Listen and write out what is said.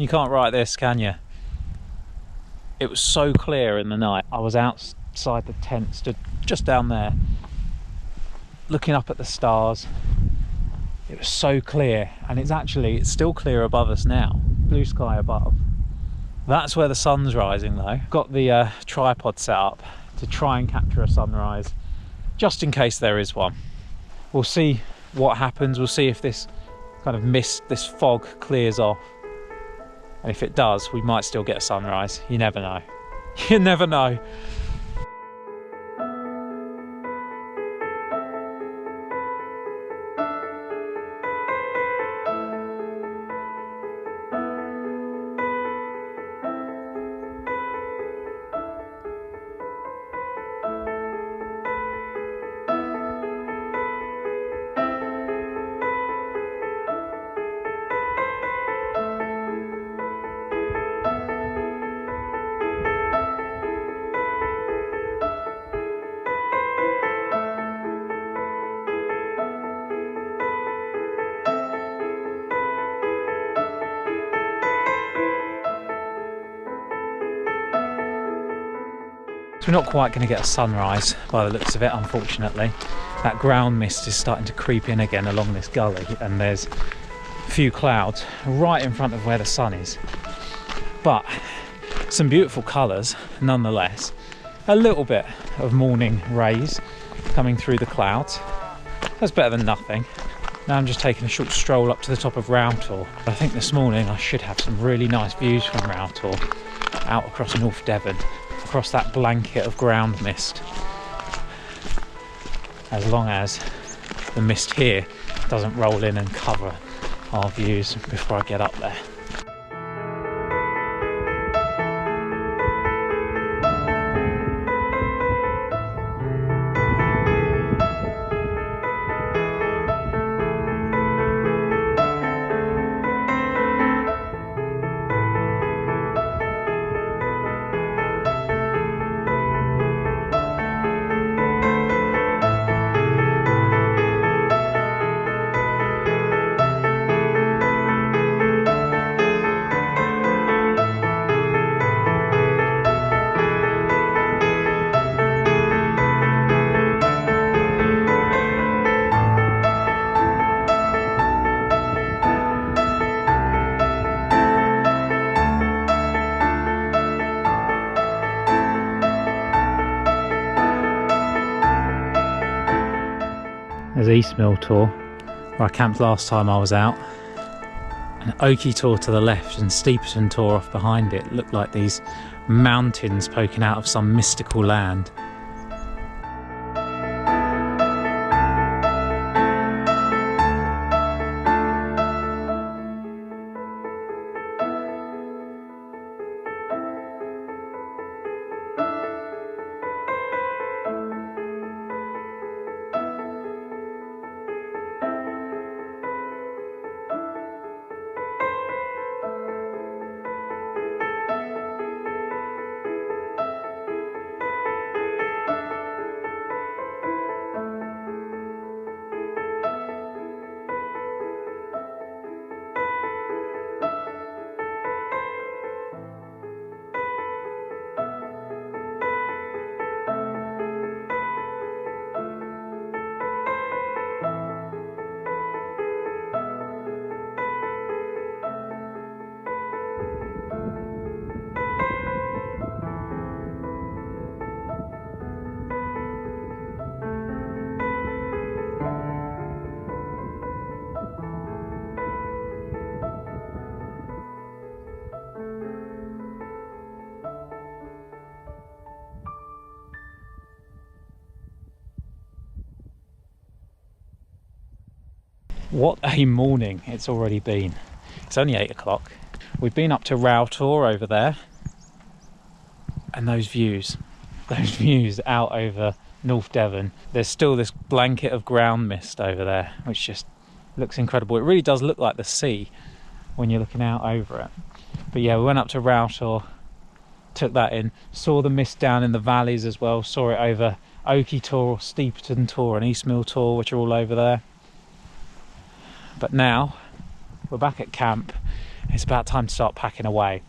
You can't write this, can you? It was so clear in the night. I was outside the tent, stood just down there, looking up at the stars. It was so clear, and it's still clear above us now. Blue sky above. That's where the sun's rising though. Got the tripod set up to try and capture a sunrise, just in case there is one. We'll see what happens. We'll see if this kind of mist, this fog clears off. And if it does, we might still get a sunrise. You never know. You never know. We're not quite going to get a sunrise by the looks of it, unfortunately. That ground mist is starting to creep in again along this gully, and there's a few clouds right in front of where the sun is. But some beautiful colours nonetheless. A little bit of morning rays coming through the clouds. That's better than nothing. Now I'm just taking a short stroll up to the top of Routor. I think this morning I should have some really nice views from Routor out across North Devon, across that blanket of ground mist, as long as the mist here doesn't roll in and cover our views before I get up there. There's Eastmill Tor, where I camped last time I was out. An Oakey Tor to the left and Steeperton Tor off behind it look like these mountains poking out of some mystical land. What a morning it's already been. It's only 8 o'clock. We've been up to Routor over there, and those views out over North Devon. There's still this blanket of ground mist over there, which just looks incredible. It really does look like the sea when you're looking out over it. But yeah, we went up to Routor, took that in, saw the mist down in the valleys as well, saw it over Oakey Tor, Steeperton Tor and Eastmill Tor, which are all over there. But now we're back at camp, It's about time to start packing away.